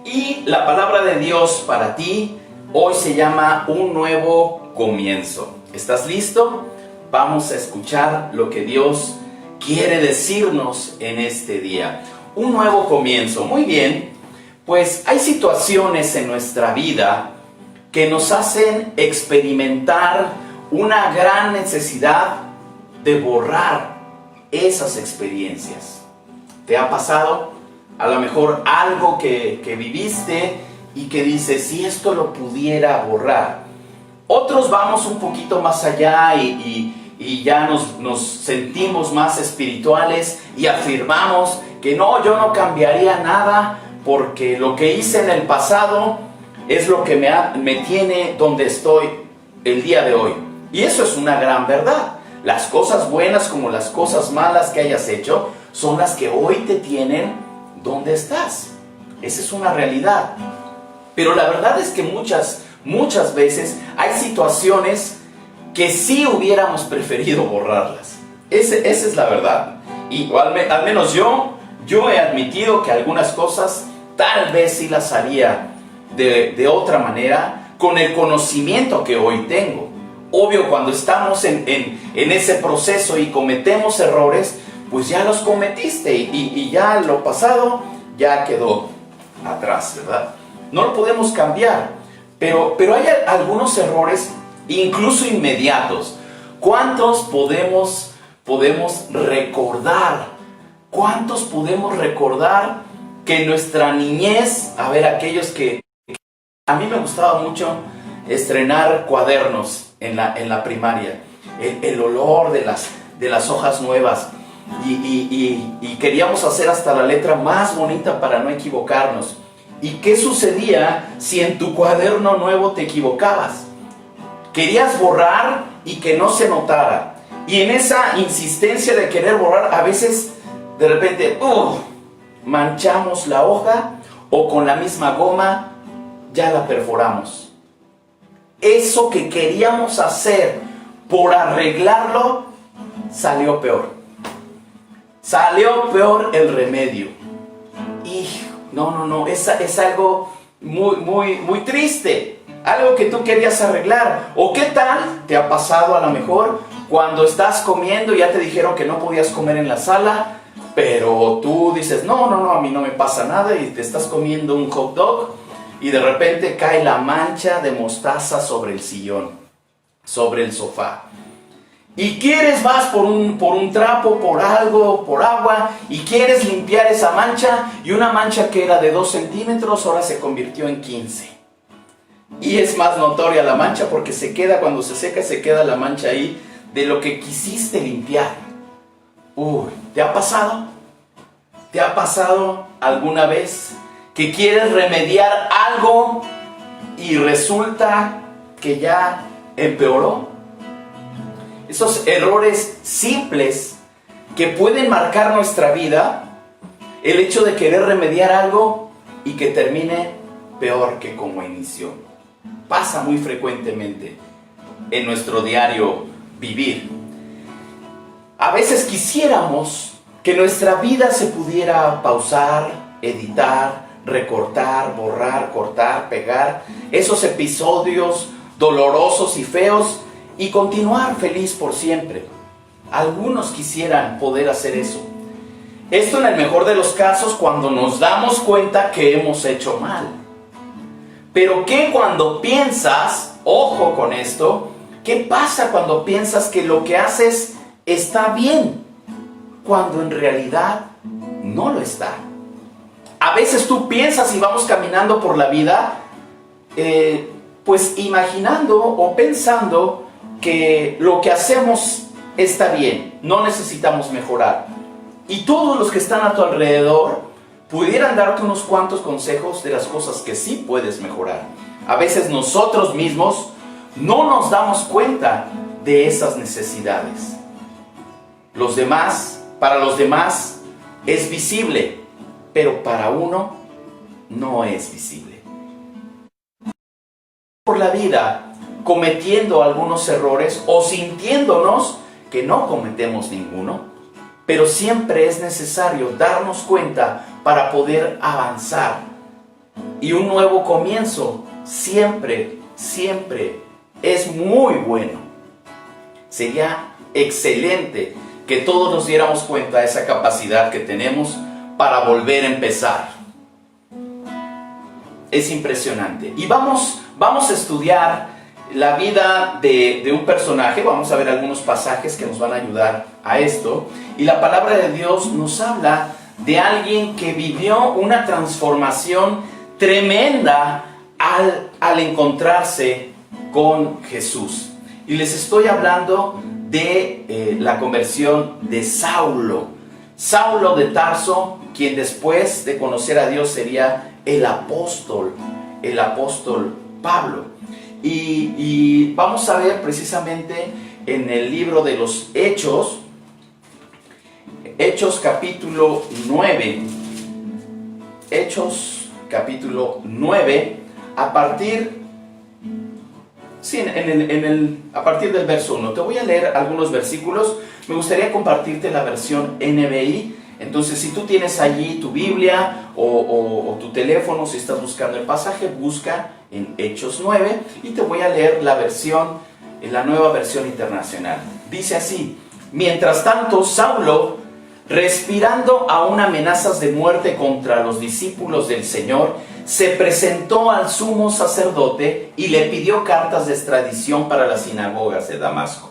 Y la palabra de Dios para ti hoy se llama un nuevo comienzo. ¿Estás listo? Vamos a escuchar lo que Dios quiere decirnos en este día. Un nuevo comienzo. Muy bien, pues hay situaciones en nuestra vida que nos hacen experimentar una gran necesidad de borrar esas experiencias. ¿Te ha pasado? A lo mejor algo que viviste y que dices, si esto lo pudiera borrar. Otros vamos un poquito más allá y ya nos sentimos más espirituales y afirmamos que no, yo no cambiaría nada porque lo que hice en el pasado es lo que me tiene donde estoy el día de hoy. Y eso es una gran verdad. Las cosas buenas como las cosas malas que hayas hecho son las que hoy te tienen donde estás. Esa es una realidad. Pero la verdad es que muchas veces hay situaciones que sí hubiéramos preferido borrarlas. Esa es la verdad. Y al menos yo he admitido que algunas cosas tal vez sí las haría de otra manera con el conocimiento que hoy tengo. Obvio, cuando estamos en ese proceso y cometemos errores, pues ya los cometiste y ya lo pasado ya quedó atrás, ¿verdad? No lo podemos cambiar, pero hay algunos errores incluso inmediatos. ¿Cuántos podemos recordar? ¿Cuántos podemos recordar que en nuestra niñez, a ver, aquellos que a mí me gustaba mucho estrenar cuadernos en la primaria, el olor de las hojas nuevas y queríamos hacer hasta la letra más bonita para no equivocarnos. ¿Y qué sucedía si en tu cuaderno nuevo te equivocabas? Querías borrar y que no se notara. Y en esa insistencia de querer borrar, a veces de repente manchamos la hoja o con la misma goma ya la perforamos. Eso que queríamos hacer por arreglarlo salió peor. Salió peor el remedio. Hijo, no, es algo muy triste. Algo que tú querías arreglar. ¿O qué tal te ha pasado a lo mejor cuando estás comiendo y ya te dijeron que no podías comer en la sala, pero tú dices, no, a mí no me pasa nada y te estás comiendo un hot dog y de repente cae la mancha de mostaza sobre el sillón, sobre el sofá? Y vas por un trapo, por algo, por agua, y quieres limpiar esa mancha, y una mancha que era de 2 centímetros ahora se convirtió en 15. Y es más notoria la mancha porque cuando se seca, se queda la mancha ahí de lo que quisiste limpiar. ¿Te ha pasado? ¿Te ha pasado alguna vez que quieres remediar algo y resulta que ya empeoró? Esos errores simples que pueden marcar nuestra vida, el hecho de querer remediar algo y que termine peor que como inició. Pasa muy frecuentemente en nuestro diario vivir. A veces quisiéramos que nuestra vida se pudiera pausar, editar, recortar, borrar, cortar, pegar esos episodios dolorosos y feos y continuar feliz por siempre. Algunos quisieran poder hacer eso. Esto en el mejor de los casos cuando nos damos cuenta que hemos hecho mal. Pero ¿qué cuando piensas, ojo con esto, qué pasa cuando piensas que lo que haces está bien, cuando en realidad no lo está? A veces tú piensas y vamos caminando por la vida, pues imaginando o pensando que lo que hacemos está bien, no necesitamos mejorar. Y todos los que están a tu alrededor pudieran darte unos cuantos consejos de las cosas que sí puedes mejorar. A veces nosotros mismos no nos damos cuenta de esas necesidades. Para los demás es visible, pero para uno no es visible. Por la vida cometiendo algunos errores o sintiéndonos que no cometemos ninguno, pero siempre es necesario darnos cuenta para poder avanzar Y un nuevo comienzo siempre, siempre es muy bueno. Sería excelente que todos nos diéramos cuenta de esa capacidad que tenemos para volver a empezar. Es impresionante. Y vamos a estudiar la vida de un personaje. Vamos a ver algunos pasajes que nos van a ayudar a esto. Y la palabra de Dios nos habla de alguien que vivió una transformación tremenda al encontrarse con Jesús. Y les estoy hablando de la conversión de Saulo. Saulo de Tarso, quien después de conocer a Dios sería el apóstol Pablo. Y vamos a ver precisamente en el libro de los Hechos capítulo 9. Hechos capítulo 9, a partir del verso 1. Te voy a leer algunos versículos. Me gustaría compartirte la versión NBI. Entonces, si tú tienes allí tu Biblia o tu teléfono, si estás buscando el pasaje, busca en Hechos 9 y te voy a leer la nueva versión internacional. Dice así: mientras tanto, Saulo, respirando aún amenazas de muerte contra los discípulos del Señor, se presentó al sumo sacerdote y le pidió cartas de extradición para las sinagogas de Damasco.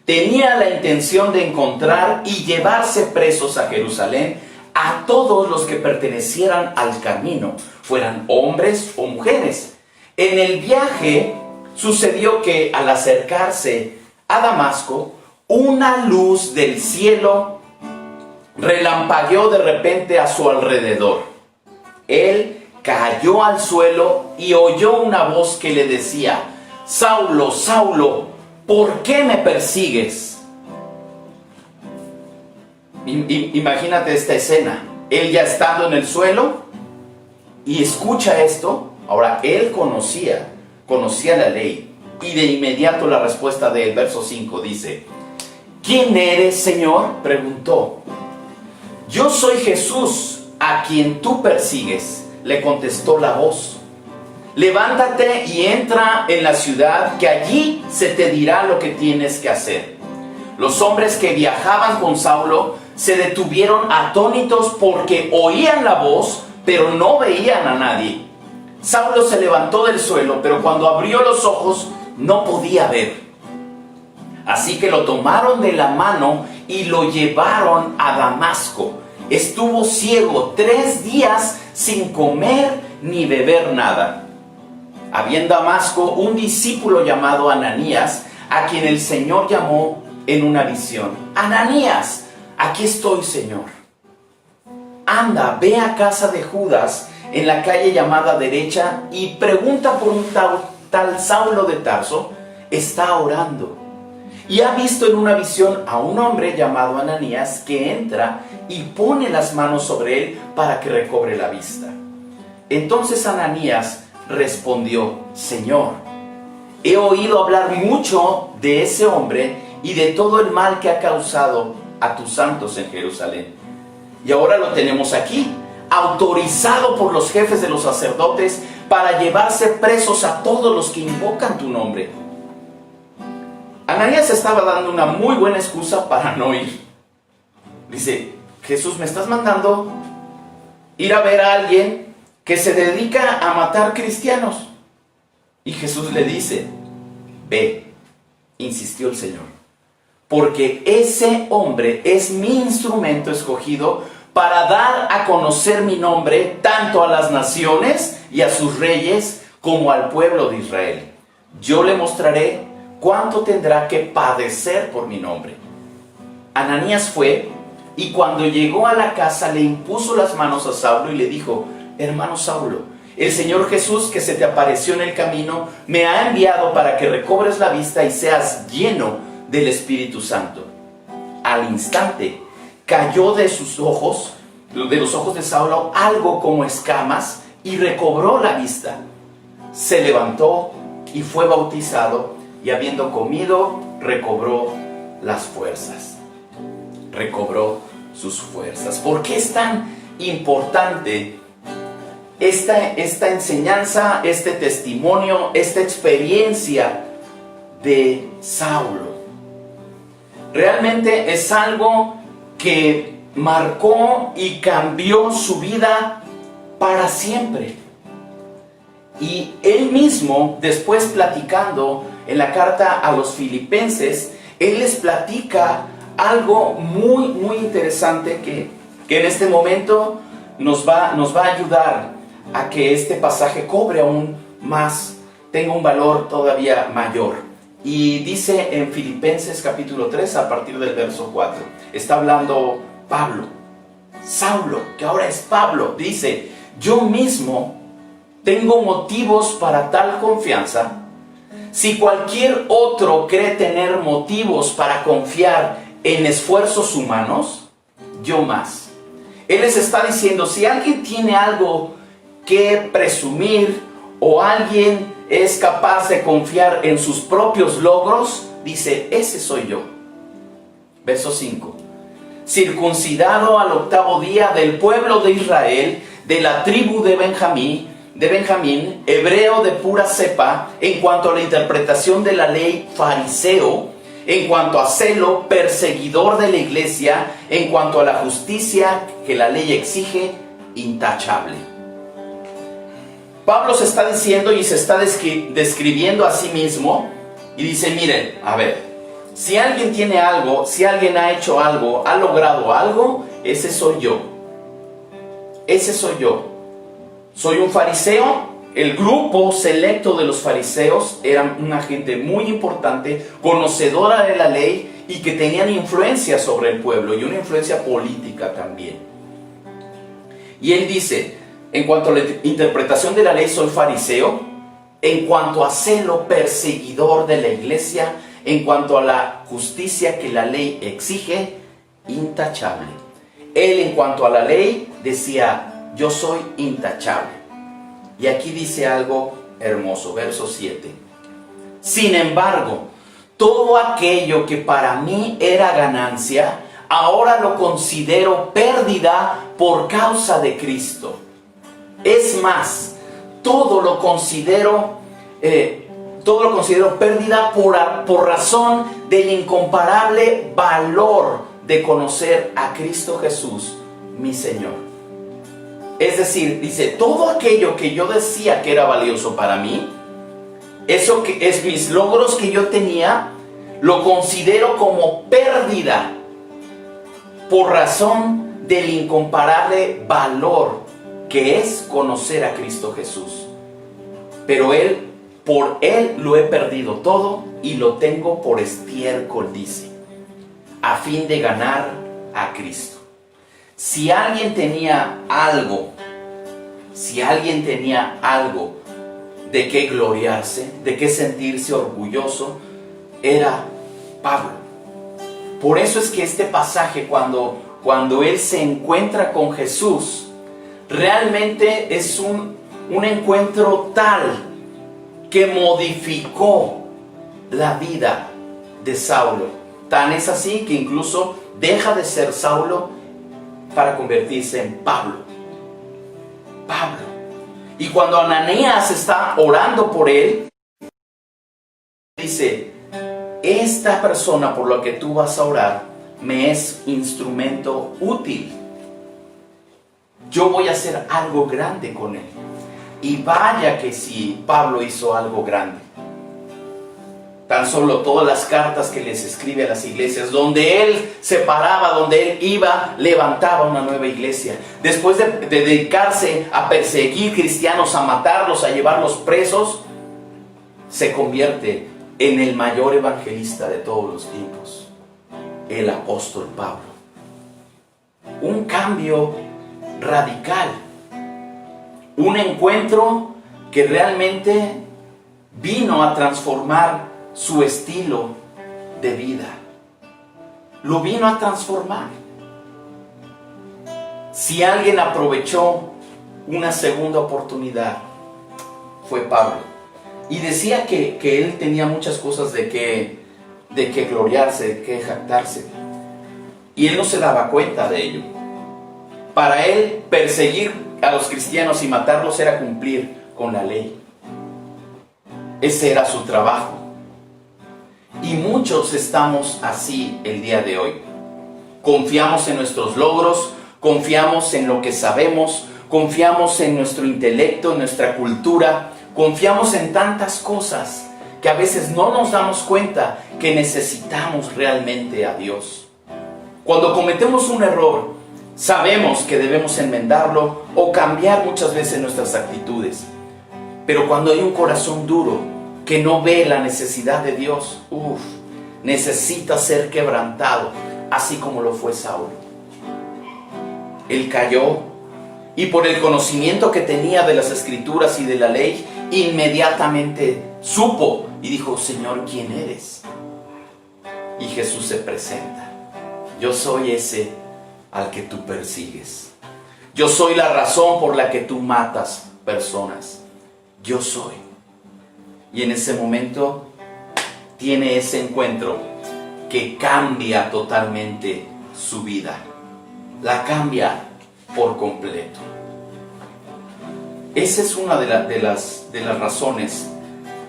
Tenía la intención de encontrar y llevarse presos a Jerusalén a todos los que pertenecieran al camino, fueran hombres o mujeres. En el viaje sucedió que al acercarse a Damasco, una luz del cielo relampagueó de repente a su alrededor. Él cayó al suelo y oyó una voz que le decía: Saulo, Saulo, ¿por qué me persigues? Imagínate esta escena. Él ya estando en el suelo y escucha esto. Ahora, él conocía la ley. Y de inmediato la respuesta del verso 5 dice: ¿quién eres, Señor?, preguntó. Yo soy Jesús, a quien tú persigues, le contestó la voz. Levántate y entra en la ciudad, que allí se te dirá lo que tienes que hacer. Los hombres que viajaban con Saulo se detuvieron atónitos porque oían la voz, pero no veían a nadie. Saulo se levantó del suelo, pero cuando abrió los ojos no podía ver. Así que lo tomaron de la mano y lo llevaron a Damasco. Estuvo ciego 3 días sin comer ni beber nada. Había en Damasco un discípulo llamado Ananías, a quien el Señor llamó en una visión. Ananías, aquí estoy, Señor. Anda, ve a casa de Judas, en la calle llamada Derecha, y pregunta por un tal Saulo de Tarso. Está orando. Y ha visto en una visión a un hombre llamado Ananías que entra y pone las manos sobre él para que recobre la vista. Entonces Ananías respondió: Señor, he oído hablar mucho de ese hombre y de todo el mal que ha causado a tus santos en Jerusalén. Y ahora lo tenemos aquí, autorizado por los jefes de los sacerdotes para llevarse presos a todos los que invocan tu nombre. Ananías estaba dando una muy buena excusa para no ir. Dice: Jesús, ¿me estás mandando ir a ver a alguien que se dedica a matar cristianos? Y Jesús le dice: ve, insistió el Señor, porque ese hombre es mi instrumento escogido para dar a conocer mi nombre tanto a las naciones y a sus reyes como al pueblo de Israel. Yo le mostraré cuánto tendrá que padecer por mi nombre. Ananías fue, y cuando llegó a la casa le impuso las manos a Saulo y le dijo: hermano Saulo, el Señor Jesús, que se te apareció en el camino, me ha enviado para que recobres la vista y seas lleno del Espíritu Santo. Al instante cayó de los ojos de Saulo algo como escamas y recobró la vista. Se levantó y fue bautizado, y habiendo comido, recobró las fuerzas. Recobró sus fuerzas. ¿Por qué es tan importante esta enseñanza, este testimonio, esta experiencia de Saulo. Realmente es algo que marcó y cambió su vida para siempre. Y él mismo, después platicando en la carta a los filipenses, él les platica algo muy, muy interesante que en este momento nos va a ayudar a que este pasaje cobre aún más, tenga un valor todavía mayor. Y dice en Filipenses capítulo 3 a partir del verso 4, está hablando Pablo, Saulo, que ahora es Pablo, dice: yo mismo tengo motivos para tal confianza. Si cualquier otro cree tener motivos para confiar en esfuerzos humanos, yo más. Él les está diciendo, si alguien tiene algo que presumir o alguien es capaz de confiar en sus propios logros, dice, ese soy yo. Verso 5. Circuncidado al 8º día, del pueblo de Israel, de la tribu de Benjamín, hebreo de pura cepa, en cuanto a la interpretación de la ley, fariseo, en cuanto a celo, perseguidor de la iglesia, en cuanto a la justicia que la ley exige, intachable. Pablo se está diciendo y se está describiendo a sí mismo y dice, miren, a ver, si alguien tiene algo, si alguien ha hecho algo, ha logrado algo, ese soy yo. Ese soy yo. Soy un fariseo. El grupo selecto de los fariseos eran una gente muy importante, conocedora de la ley y que tenían influencia sobre el pueblo y una influencia política también. Y él dice, en cuanto a la interpretación de la ley soy fariseo, en cuanto a celo, perseguidor de la iglesia, en cuanto a la justicia que la ley exige, intachable. Él en cuanto a la ley decía, yo soy intachable. Y aquí dice algo hermoso, verso 7. Sin embargo, todo aquello que para mí era ganancia, ahora lo considero pérdida por causa de Cristo. Es más, todo lo considero pérdida por razón del incomparable valor de conocer a Cristo Jesús, mi Señor. Es decir, dice, todo aquello que yo decía que era valioso para mí, eso que es mis logros que yo tenía, lo considero como pérdida por razón del incomparable valor que es conocer a Cristo Jesús. Pero por Él lo he perdido todo y lo tengo por estiércol, dice, a fin de ganar a Cristo. Si alguien tenía algo de qué gloriarse, de qué sentirse orgulloso, era Pablo. Por eso es que este pasaje, cuando él se encuentra con Jesús, realmente es un encuentro tal que modificó la vida de Saulo. Tan es así que incluso deja de ser Saulo para convertirse en Pablo. Y cuando Ananías está orando por él, dice, esta persona por la que tú vas a orar me es instrumento útil. Yo voy a hacer algo grande con él. Y vaya que sí, Pablo hizo algo grande. Tan solo todas las cartas que les escribe a las iglesias, donde él se paraba, donde él iba, levantaba una nueva iglesia. Después de dedicarse a perseguir cristianos, a matarlos, a llevarlos presos, se convierte en el mayor evangelista de todos los tiempos, el apóstol Pablo. Un cambio radical, un encuentro que realmente vino a transformar su estilo de vida. Lo vino a transformar. Si alguien aprovechó una segunda oportunidad, fue Pablo. Y decía que él tenía muchas cosas de que gloriarse, de que jactarse. Y él no se daba cuenta de ello. Para él, perseguir a los cristianos y matarlos era cumplir con la ley. Ese era su trabajo. Y muchos estamos así el día de hoy. Confiamos en nuestros logros, confiamos en lo que sabemos, confiamos en nuestro intelecto, en nuestra cultura, confiamos en tantas cosas que a veces no nos damos cuenta que necesitamos realmente a Dios. Cuando cometemos un error, sabemos que debemos enmendarlo o cambiar muchas veces nuestras actitudes. Pero cuando hay un corazón duro que no ve la necesidad de Dios, necesita ser quebrantado, así como lo fue Saúl. Él cayó y por el conocimiento que tenía de las Escrituras y de la ley, inmediatamente supo y dijo: Señor, ¿quién eres? Y Jesús se presenta: yo soy ese al que tú persigues. Yo soy la razón por la que tú matas personas. Yo soy. Y en ese momento tiene ese encuentro que cambia totalmente su vida. La cambia por completo. Esa es una de las razones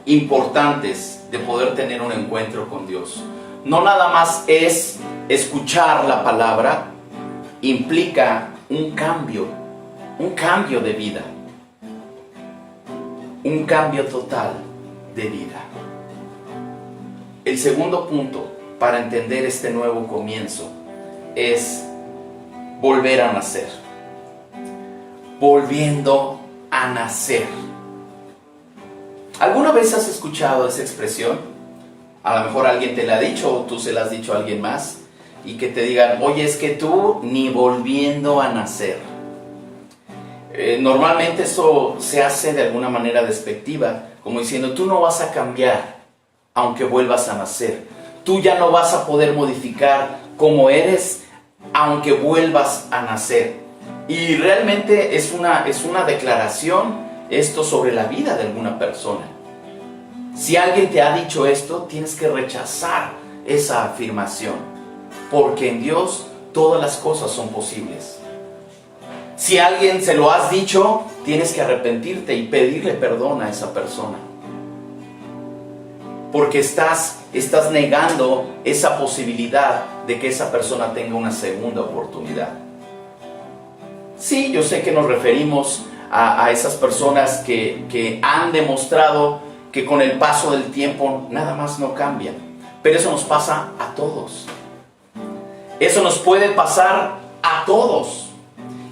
importantes de poder tener un encuentro con Dios. No nada más es escuchar la palabra, implica un cambio de vida, un cambio total de vida. El segundo punto para entender este nuevo comienzo es volver a nacer. Volviendo a nacer. ¿Alguna vez has escuchado esa expresión? A lo mejor alguien te la ha dicho o tú se la has dicho a alguien más, y que te digan: oye, es que tú ni volviendo a nacer. Normalmente eso se hace de alguna manera despectiva, como diciendo: tú no vas a cambiar aunque vuelvas a nacer. Tú ya no vas a poder modificar como eres aunque vuelvas a nacer. Y realmente es una declaración esto sobre la vida de alguna persona. Si alguien te ha dicho esto, tienes que rechazar esa afirmación, porque en Dios todas las cosas son posibles. Si a alguien se lo has dicho, tienes que arrepentirte y pedirle perdón a esa persona, porque estás negando esa posibilidad de que esa persona tenga una segunda oportunidad. Sí, yo sé que nos referimos a esas personas que han demostrado que con el paso del tiempo nada más no cambian, pero eso nos pasa a todos. Eso nos puede pasar a todos,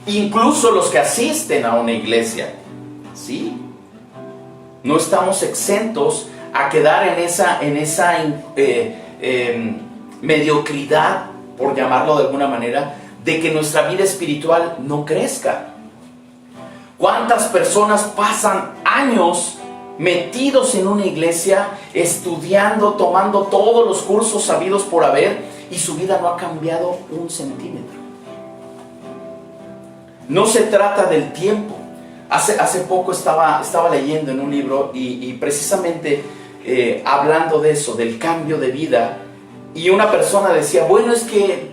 incluso los que asisten a una iglesia. ¿Sí? No estamos exentos a quedar en esa mediocridad, por llamarlo de alguna manera, de que nuestra vida espiritual no crezca. ¿Cuántas personas pasan años metidos en una iglesia, estudiando, tomando todos los cursos sabidos por haber, y su vida no ha cambiado un centímetro? No se trata del tiempo. Hace poco estaba leyendo en un libro y precisamente hablando de eso, del cambio de vida, y una persona decía: bueno, es que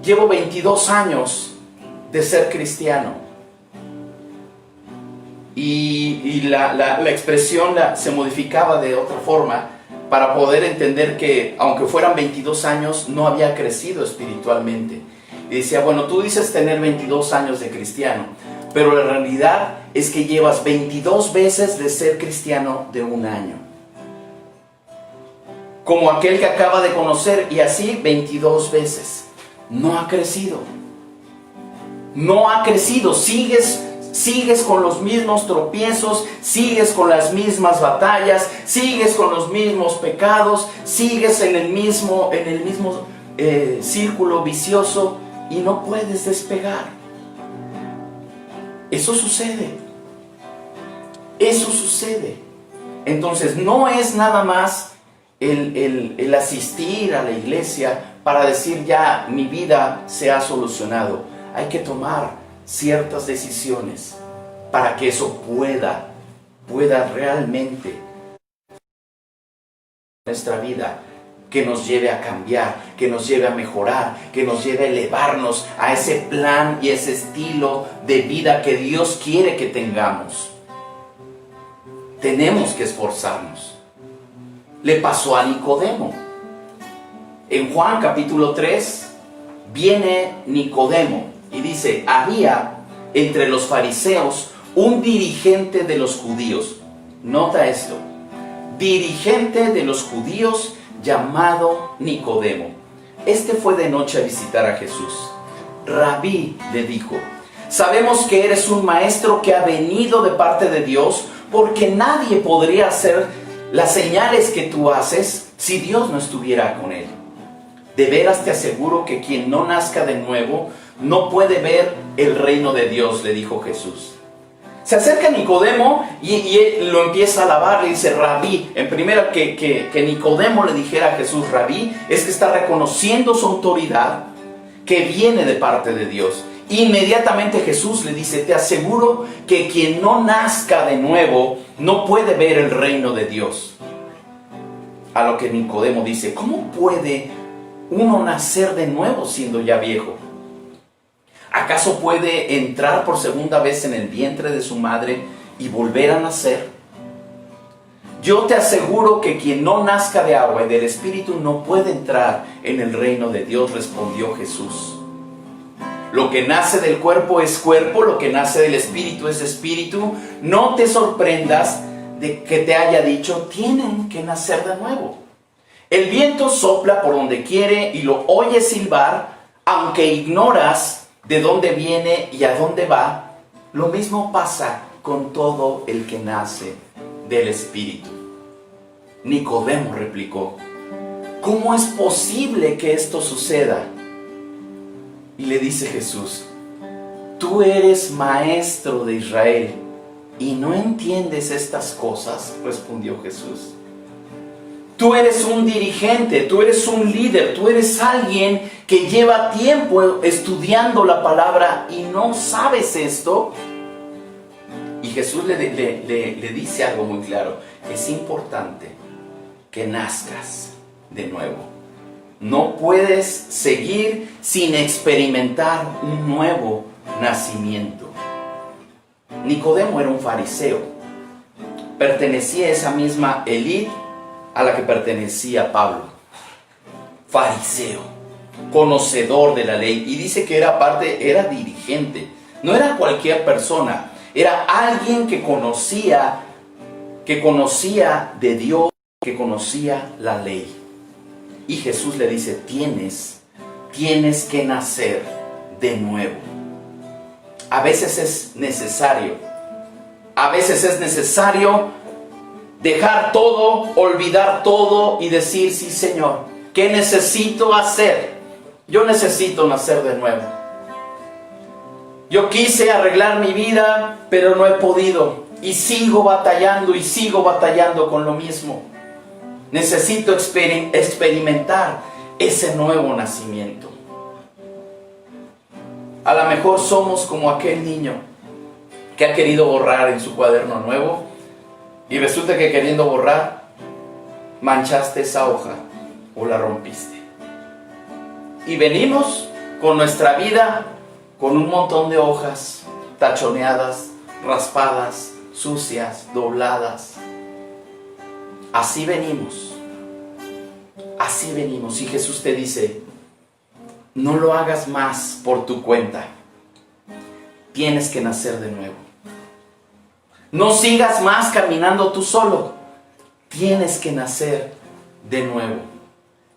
llevo 22 años de ser cristiano. Y la expresión se modificaba de otra forma para poder entender que aunque fueran 22 años, no había crecido espiritualmente. Y decía: bueno, tú dices tener 22 años de cristiano, pero la realidad es que llevas 22 veces de ser cristiano de un año. Como aquel que acaba de conocer, y así 22 veces. No ha crecido. No ha crecido. Sigues con los mismos tropiezos, sigues con las mismas batallas, sigues con los mismos pecados, sigues en el mismo círculo vicioso y no puedes despegar. Eso sucede. Eso sucede. Entonces no es nada más el asistir a la iglesia para decir: ya mi vida se ha solucionado. Hay que tomar ciertas decisiones para que eso pueda realmente nuestra vida que nos lleve a cambiar, que nos lleve a mejorar, que nos lleve a elevarnos a ese plan y ese estilo de vida que Dios quiere que tengamos. Tenemos que esforzarnos. Le pasó a Nicodemo. En Juan capítulo 3 viene Nicodemo y dice: había entre los fariseos un dirigente de los judíos. Nota esto: dirigente de los judíos llamado Nicodemo. Este fue de noche a visitar a Jesús. Rabí, le dijo, sabemos que eres un maestro que ha venido de parte de Dios, porque nadie podría hacer las señales que tú haces si Dios no estuviera con él. De veras te aseguro que quien no nazca de nuevo no puede ver el reino de Dios, le dijo Jesús. Se acerca Nicodemo y él lo empieza a alabar, le dice Rabí. En primero que Nicodemo le dijera a Jesús Rabí, es que está reconociendo su autoridad que viene de parte de Dios. Inmediatamente Jesús le dice: te aseguro que quien no nazca de nuevo no puede ver el reino de Dios. A lo que Nicodemo dice: ¿cómo puede uno nacer de nuevo siendo ya viejo? ¿Acaso puede entrar por segunda vez en el vientre de su madre y volver a nacer? Yo te aseguro que quien no nazca de agua y del Espíritu no puede entrar en el reino de Dios, respondió Jesús. Lo que nace del cuerpo es cuerpo, lo que nace del Espíritu es espíritu. No te sorprendas de que te haya dicho: tienen que nacer de nuevo. El viento sopla por donde quiere y lo oyes silbar, aunque ignoras de dónde viene y a dónde va. Lo mismo pasa con todo el que nace del Espíritu. Nicodemo replicó: ¿cómo es posible que esto suceda? Y le dice Jesús: tú eres maestro de Israel y no entiendes estas cosas, respondió Jesús. Tú eres un dirigente, tú eres un líder, tú eres alguien que lleva tiempo estudiando la palabra y no sabes esto. Y Jesús le dice algo muy claro: es importante que nazcas de nuevo. No puedes seguir sin experimentar un nuevo nacimiento. Nicodemo era un fariseo, pertenecía a esa misma élite a la que pertenecía Pablo. Fariseo, conocedor de la ley, y dice que era dirigente. No era cualquier persona, era alguien que conocía de Dios, que conocía la ley. Y Jesús le dice: tienes que nacer de nuevo. A veces es necesario dejar todo, olvidar todo y decir: sí, Señor, ¿qué necesito hacer? Yo necesito nacer de nuevo. Yo quise arreglar mi vida, pero no he podido. Y sigo batallando con lo mismo. Necesito experimentar ese nuevo nacimiento. A lo mejor somos como aquel niño que ha querido borrar en su cuaderno nuevo y resulta que queriendo borrar manchaste esa hoja o la rompiste. Y venimos con nuestra vida con un montón de hojas tachoneadas, raspadas, sucias, dobladas. Así venimos. Y Jesús te dice: no lo hagas más por tu cuenta. Tienes que nacer de nuevo. No sigas más caminando tú solo. Tienes que nacer de nuevo.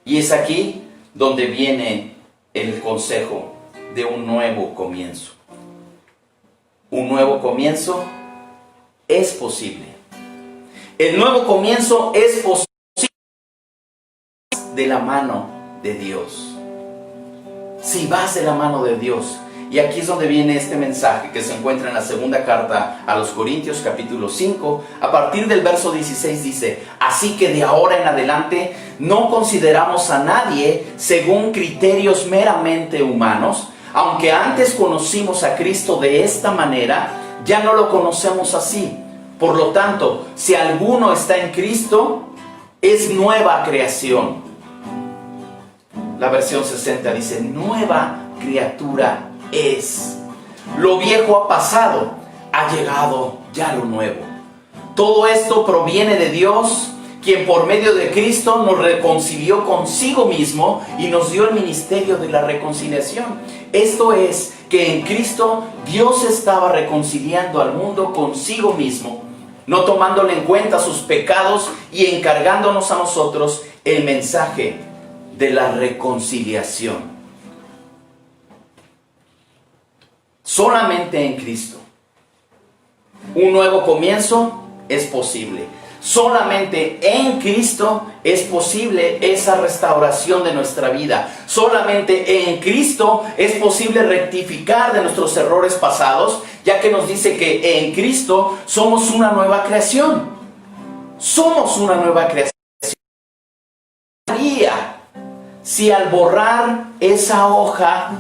Y es aquí donde viene el consejo de un nuevo comienzo. Un nuevo comienzo es posible. El nuevo comienzo es posible de la mano de Dios. Si vas de la mano de Dios. Y aquí es donde viene este mensaje que se encuentra en la segunda carta a los Corintios, capítulo 5. A partir del verso 16 dice: así que de ahora en adelante no consideramos a nadie según criterios meramente humanos. Aunque antes conocimos a Cristo de esta manera, ya no lo conocemos así. Por lo tanto, si alguno está en Cristo, es nueva creación. La versión 60 dice, nueva criatura es. Lo viejo ha pasado, ha llegado ya lo nuevo. Todo esto proviene de Dios, quien por medio de Cristo nos reconcilió consigo mismo y nos dio el ministerio de la reconciliación. Esto es, que en Cristo Dios estaba reconciliando al mundo consigo mismo, no tomándole en cuenta sus pecados y encargándonos a nosotros el mensaje de la reconciliación. Solamente en Cristo un nuevo comienzo es posible. Solamente en Cristo es posible esa restauración de nuestra vida. Solamente en Cristo es posible rectificar de nuestros errores pasados, ya que nos dice que en Cristo somos una nueva creación. Somos una nueva creación. Si al borrar esa hoja,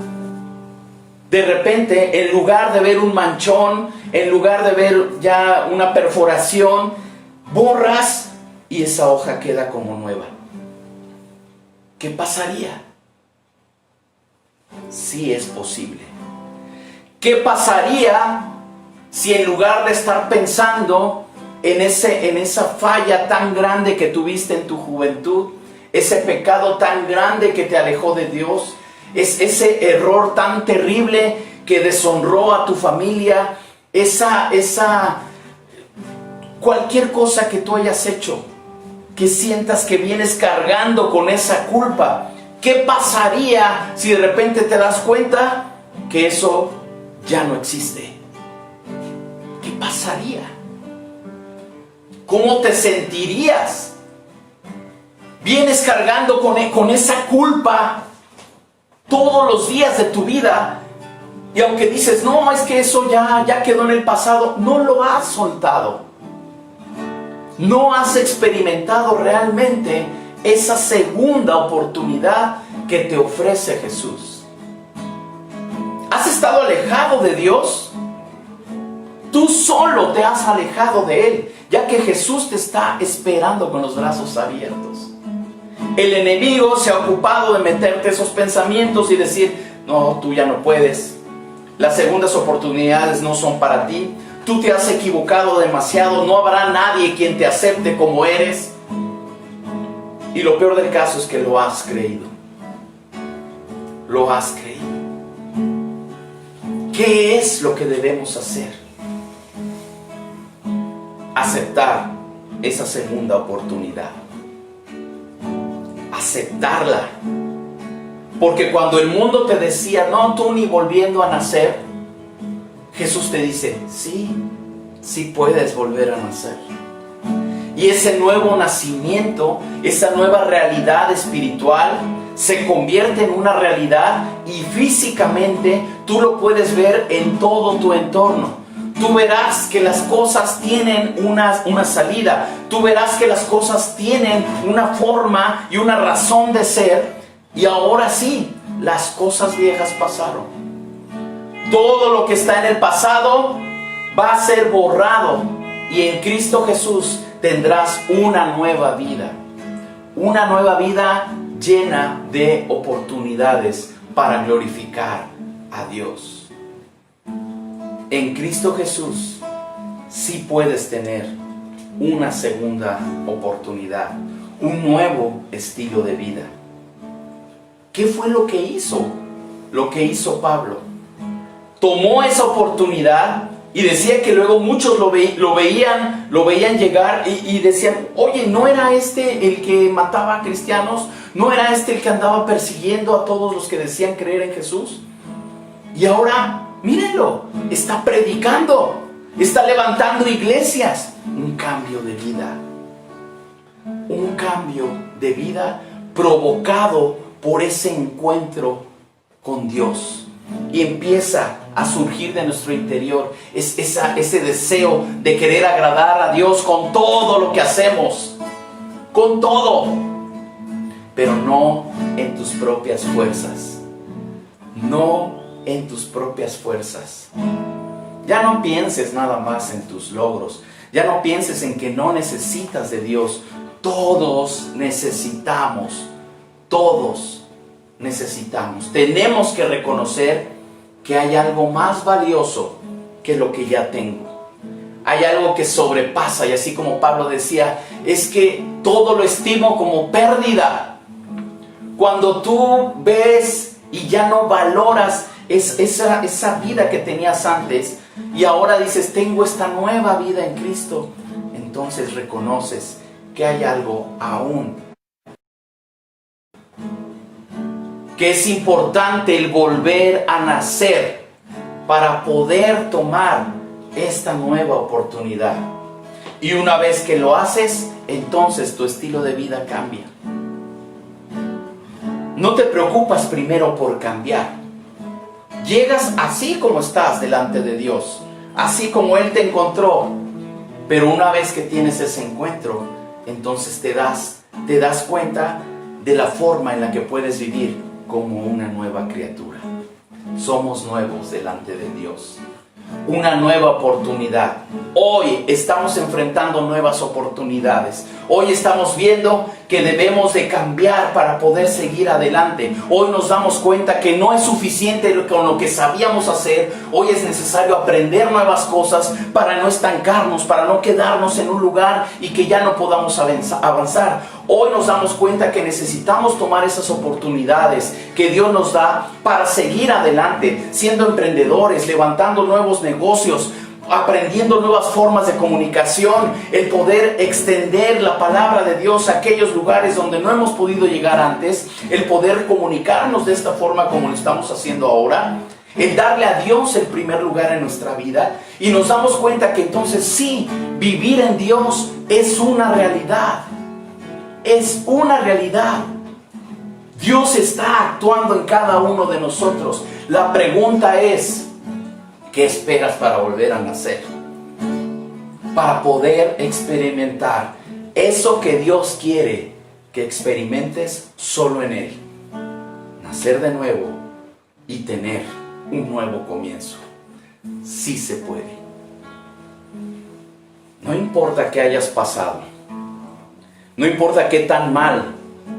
de repente, en lugar de ver un manchón, en lugar de ver ya una perforación, borras y esa hoja queda como nueva. ¿Qué pasaría? Sí es posible. ¿Qué pasaría si en lugar de estar pensando en esa falla tan grande que tuviste en tu juventud, ese pecado tan grande que te alejó de Dios, ese error tan terrible que deshonró a tu familia, cualquier cosa que tú hayas hecho, que sientas que vienes cargando con esa culpa? ¿Qué pasaría si de repente te das cuenta que eso ya no existe? ¿Qué pasaría? ¿Cómo te sentirías? Vienes cargando con esa culpa todos los días de tu vida, y aunque dices, no, es que eso ya quedó en el pasado, no lo has soltado. No has experimentado realmente esa segunda oportunidad que te ofrece Jesús. ¿Has estado alejado de Dios? Tú solo te has alejado de Él, ya que Jesús te está esperando con los brazos abiertos. El enemigo se ha ocupado de meterte esos pensamientos y decir, no, tú ya no puedes. Las segundas oportunidades no son para ti. Tú te has equivocado demasiado. No habrá nadie quien te acepte como eres. Y lo peor del caso es que lo has creído. Lo has creído. ¿Qué es lo que debemos hacer? Aceptar esa segunda oportunidad. Aceptarla. Porque cuando el mundo te decía, no, tú ni volviendo a nacer, Jesús te dice, sí puedes volver a nacer. Y ese nuevo nacimiento, esa nueva realidad espiritual, se convierte en una realidad y físicamente tú lo puedes ver en todo tu entorno. Tú verás que las cosas tienen una salida. Tú verás que las cosas tienen una forma y una razón de ser. Y ahora sí, las cosas viejas pasaron. Todo lo que está en el pasado va a ser borrado. Y en Cristo Jesús tendrás una nueva vida. Una nueva vida llena de oportunidades para glorificar a Dios. En Cristo Jesús sí puedes tener una segunda oportunidad, un nuevo estilo de vida. ¿Qué fue lo que hizo? Lo que hizo Pablo. Tomó esa oportunidad y decía que luego muchos lo veían llegar y decían, oye, ¿no era este el que mataba a cristianos? ¿No era este el que andaba persiguiendo a todos los que decían creer en Jesús? Y ahora, mírenlo, está predicando, está levantando iglesias. Un cambio de vida. Un cambio de vida provocado por ese encuentro con Dios. Y empieza a surgir de nuestro interior ese deseo de querer agradar a Dios con todo lo que hacemos. Con todo. Pero no en tus propias fuerzas. No en tus propias fuerzas. Ya no pienses nada más en tus logros. Ya no pienses en que no necesitas de Dios. Todos necesitamos. Todos. necesitamos. Tenemos que reconocer que hay algo más valioso que lo que ya tengo. Hay algo que sobrepasa, y así como Pablo decía, es que todo lo estimo como pérdida. Cuando tú ves y ya no valoras esa vida que tenías antes, y ahora dices, tengo esta nueva vida en Cristo, entonces reconoces que hay algo aún, que es importante el volver a nacer para poder tomar esta nueva oportunidad. Y una vez que lo haces, entonces tu estilo de vida cambia. No te preocupas primero por cambiar. Llegas así como estás delante de Dios, así como Él te encontró. Pero una vez que tienes ese encuentro, entonces te das cuenta de la forma en la que puedes vivir como una nueva criatura. Somos nuevos delante de Dios. Una nueva oportunidad. Hoy estamos enfrentando nuevas oportunidades. Hoy estamos viendo que debemos de cambiar para poder seguir adelante. Hoy nos damos cuenta que no es suficiente con lo que sabíamos hacer. Hoy es necesario aprender nuevas cosas para no estancarnos, para no quedarnos en un lugar y que ya no podamos avanzar. Hoy nos damos cuenta que necesitamos tomar esas oportunidades que Dios nos da para seguir adelante, siendo emprendedores, levantando nuevos negocios, aprendiendo nuevas formas de comunicación, el poder extender la palabra de Dios a aquellos lugares donde no hemos podido llegar antes, el poder comunicarnos de esta forma como lo estamos haciendo ahora, el darle a Dios el primer lugar en nuestra vida. Y nos damos cuenta que entonces sí, vivir en Dios es una realidad. Es una realidad. Dios está actuando en cada uno de nosotros. La pregunta es, ¿qué esperas para volver a nacer? Para poder experimentar eso que Dios quiere que experimentes solo en Él. Nacer de nuevo y tener un nuevo comienzo. Sí se puede. No importa qué hayas pasado. No importa qué tan mal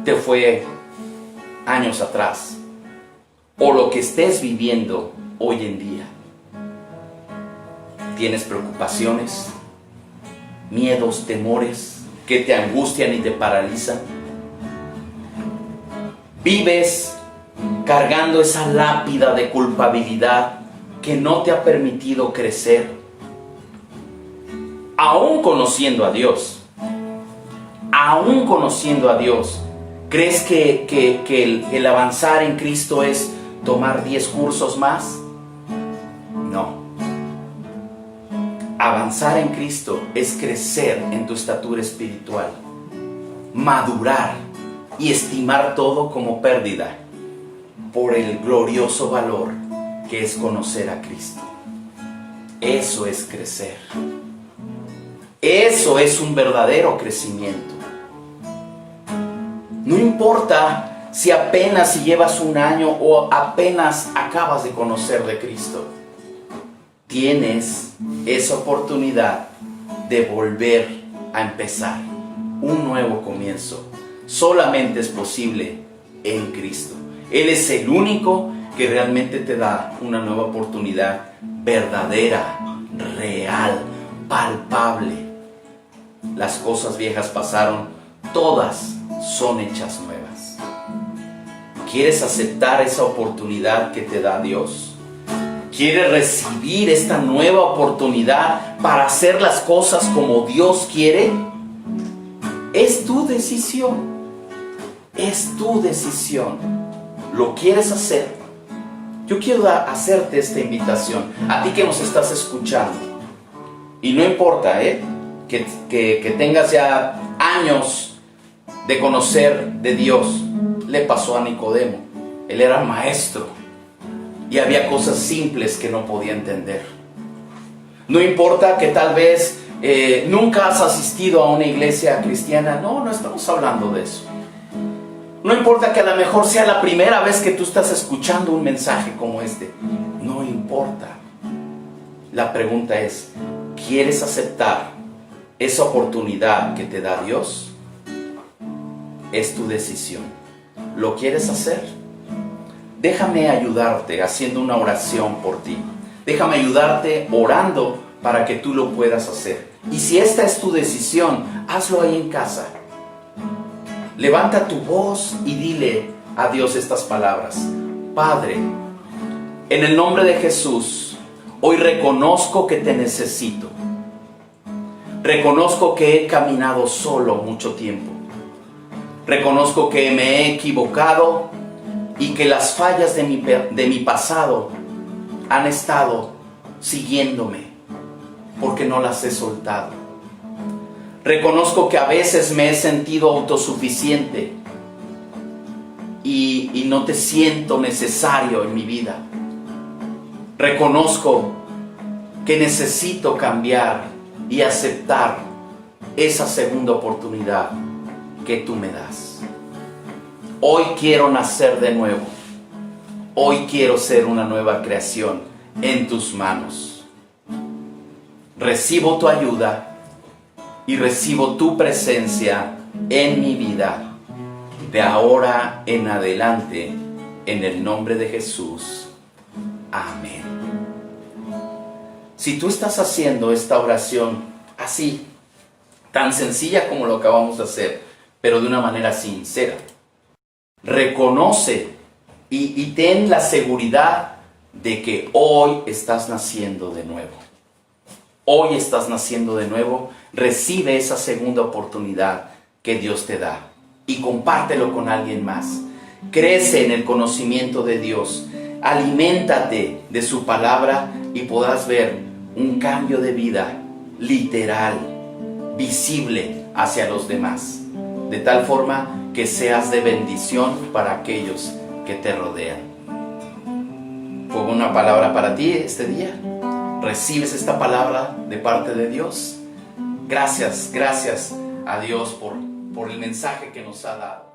te fue años atrás o lo que estés viviendo hoy en día. ¿Tienes preocupaciones, miedos, temores que te angustian y te paralizan? ¿Vives cargando esa lápida de culpabilidad que no te ha permitido crecer? Aún conociendo a Dios, ¿crees que el avanzar en Cristo es tomar 10 cursos más? No. Avanzar en Cristo es crecer en tu estatura espiritual, madurar y estimar todo como pérdida por el glorioso valor que es conocer a Cristo. Eso es crecer. Eso es un verdadero crecimiento. No importa si llevas un año o apenas acabas de conocer de Cristo. Tienes esa oportunidad de volver a empezar un nuevo comienzo. Solamente es posible en Cristo. Él es el único que realmente te da una nueva oportunidad verdadera, real, palpable. Las cosas viejas pasaron, todas son hechas nuevas. ¿Quieres aceptar esa oportunidad que te da Dios? ¿Quieres recibir esta nueva oportunidad para hacer las cosas como Dios quiere? Es tu decisión. Es tu decisión. ¿Lo quieres hacer? Yo quiero hacerte esta invitación a ti que nos estás escuchando. Y no importa, que tengas ya años de conocer de Dios. Le pasó a Nicodemo. Él era maestro y había cosas simples que no podía entender. No importa que tal vez nunca has asistido a una iglesia cristiana. No estamos hablando de eso. No importa que a lo mejor sea la primera vez que tú estás escuchando un mensaje como este. No importa. La pregunta es, ¿quieres aceptar esa oportunidad que te da Dios? Es tu decisión. ¿Lo quieres hacer? déjame ayudarte haciendo una oración por ti. Déjame ayudarte orando para que tú lo puedas hacer. Y si esta es tu decisión, hazlo ahí en casa. Levanta tu voz y dile a Dios estas palabras. Padre, en el nombre de Jesús, hoy reconozco que te necesito. Reconozco que he caminado solo mucho tiempo. Reconozco que me he equivocado y que las fallas de mi pasado han estado siguiéndome porque no las he soltado. Reconozco que a veces me he sentido autosuficiente y no te siento necesario en mi vida. Reconozco que necesito cambiar y aceptar esa segunda oportunidad que tú me das. Hoy quiero nacer de nuevo. Hoy quiero ser una nueva creación en tus manos. Recibo tu ayuda y recibo tu presencia en mi vida de ahora en adelante, en el nombre de Jesús. Amén. Si tú estás haciendo esta oración así, tan sencilla como lo acabamos de hacer, pero de una manera sincera, reconoce y ten la seguridad de que hoy estás naciendo de nuevo. Hoy estás naciendo de nuevo. Recibe esa segunda oportunidad que Dios te da y compártelo con alguien más. Crece en el conocimiento de Dios. Aliméntate de su palabra y podrás ver un cambio de vida literal, visible hacia los demás, de tal forma que seas de bendición para aquellos que te rodean. ¿Fue una palabra para ti este día? ¿Recibes esta palabra de parte de Dios? Gracias a Dios por el mensaje que nos ha dado.